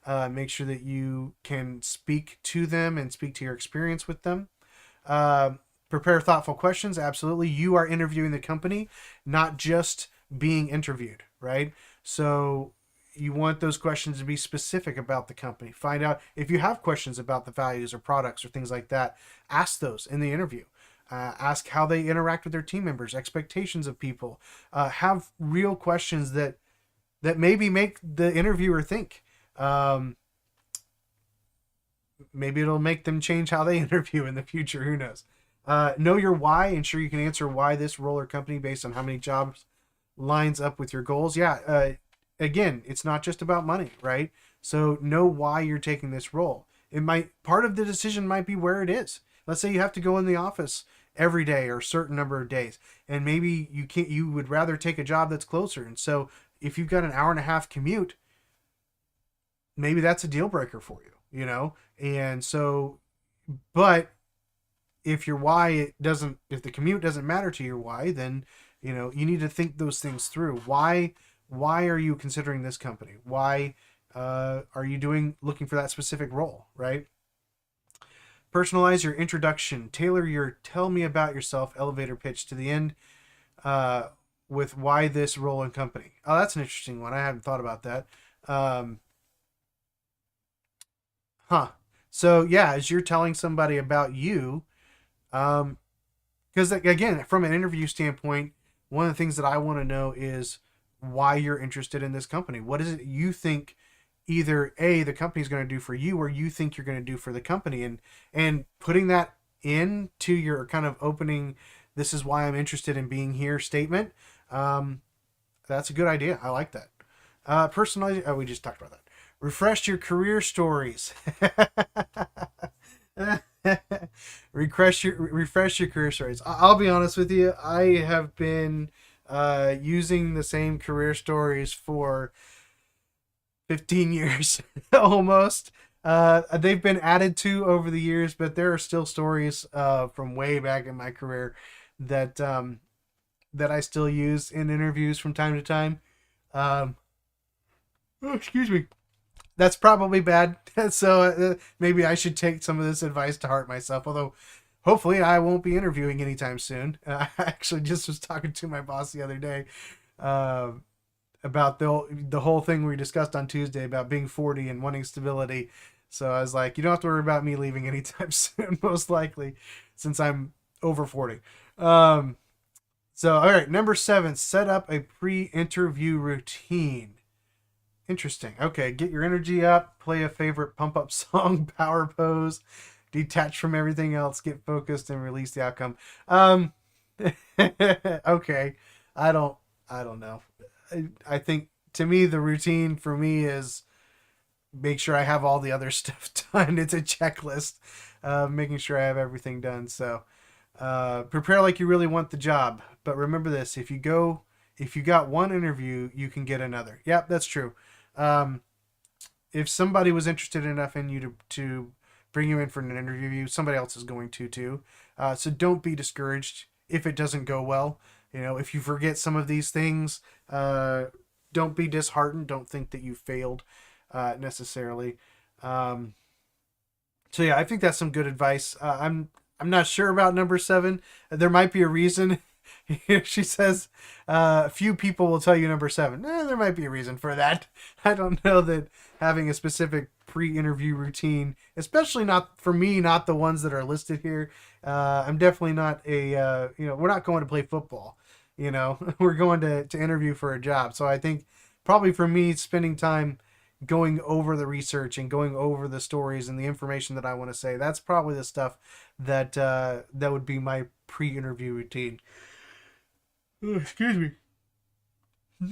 Make sure that you can speak to them and speak to your experience with them. Prepare thoughtful questions. Absolutely. You are interviewing the company, not just being interviewed, right? So you want those questions to be specific about the company. Find out if you have questions about the values or products or things like that. Ask those in the interview. Ask how they interact with their team members, expectations of people. Have real questions that maybe make the interviewer think. Maybe it'll make them change how they interview in the future. Who knows? Know your why. Ensure you can answer why this role or company based on how many jobs lines up with your goals. Again, it's not just about money, right? So know why you're taking this role. Part of the decision might be where it is. Let's say you have to go in the office every day or a certain number of days. And maybe you would rather take a job that's closer. And so if you've got an hour and a half commute, maybe that's a deal breaker for you, you know? And so, but if your why if the commute doesn't matter to your why, then, you know, you need to think those things through. Why are you considering this company? Why are you looking for that specific role, right? Personalize your introduction. Tailor your tell me about yourself elevator pitch to the end uh, with why this role and company. Oh, that's an interesting one. I haven't thought about that. Um, huh. So, yeah, as you're telling somebody about you, because again, from an interview standpoint, one of the things that I want to know is why you're interested in this company. What is it you think either A, the company's going to do for you, or you think you're going to do for the company, and putting that into your kind of opening, this is why I'm interested in being here statement. That's a good idea. I like that. Personalizing. Oh, we just talked about that. Refresh your career stories. refresh your career stories. I'll be honest with you. I have been using the same career stories for 15 years almost. They've been added to over the years, but there are still stories from way back in my career that that I still use in interviews from time to time. Oh, excuse me. That's probably bad. So maybe I should take some of this advice to heart myself. Although, hopefully, I won't be interviewing anytime soon. I actually just was talking to my boss the other day uh, about the whole thing we discussed on Tuesday about being 40 and wanting stability. So I was like, you don't have to worry about me leaving anytime soon, most likely, since I'm over 40. So, all right, number 7, set up a pre-interview routine. Interesting. Okay, get your energy up, play a favorite pump up song, power pose, detach from everything else, get focused, and release the outcome. Okay, I don't, I don't know. I think to me the routine for me is make sure I have all the other stuff done. It's a checklist, making sure I have everything done. So, prepare like you really want the job, but remember this: if you got one interview, you can get another. Yep, that's true. Um, if somebody was interested enough in you to bring you in for an interview, somebody else is going to too. So don't be discouraged if it doesn't go well. You know, if you forget some of these things, don't be disheartened. Don't think that you failed necessarily. Um, so yeah, I think that's some good advice. I'm not sure about number 7. There might be a reason. She says, few people will tell you number 7. There might be a reason for that. I don't know that having a specific pre-interview routine, especially not for me, not the ones that are listed here. I'm definitely not we're not going to play football. We're going to interview for a job. So I think probably for me, spending time going over the research and going over the stories and the information that I want to say, that's probably the stuff that that would be my pre-interview routine. Oh, excuse me.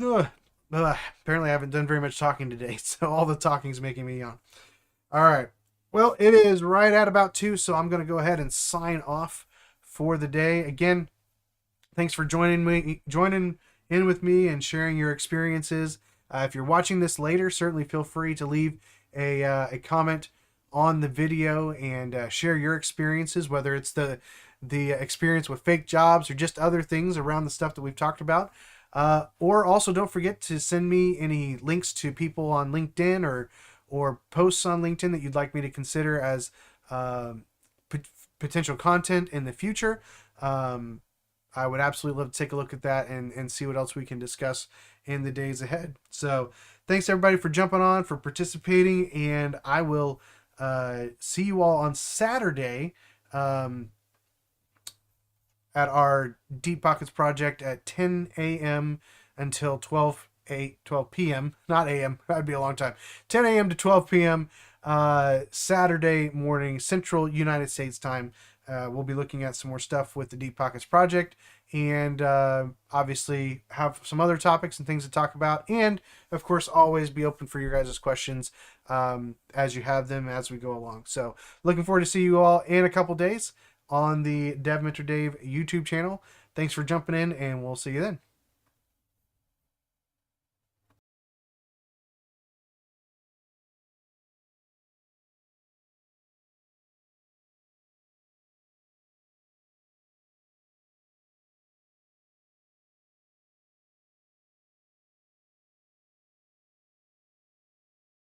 Ugh. Apparently, I haven't done very much talking today, so all the talking's making me yawn. All right. Well, it is right at about 2, so I'm going to go ahead and sign off for the day. Again, thanks for joining in with me and sharing your experiences. If you're watching this later, certainly feel free to leave a comment on the video and share your experiences, whether it's the experience with fake jobs or just other things around the stuff that we've talked about. Or also don't forget to send me any links to people on LinkedIn or posts on LinkedIn that you'd like me to consider as potential content in the future. I would absolutely love to take a look at that and see what else we can discuss in the days ahead. So thanks everybody for jumping on, for participating, and I will see you all on Saturday at our Deep Pockets project at 10 a.m. until 12 p.m. Not a.m. That'd be a long time. 10 a.m. to 12 p.m. Saturday morning, Central United States time. We'll be looking at some more stuff with the Deep Pockets project, and obviously have some other topics and things to talk about. And of course, always be open for your guys' questions as you have them as we go along. So looking forward to see you all in a couple days. on the Dev Mentor Dave YouTube channel. Thanks for jumping in, and we'll see you then.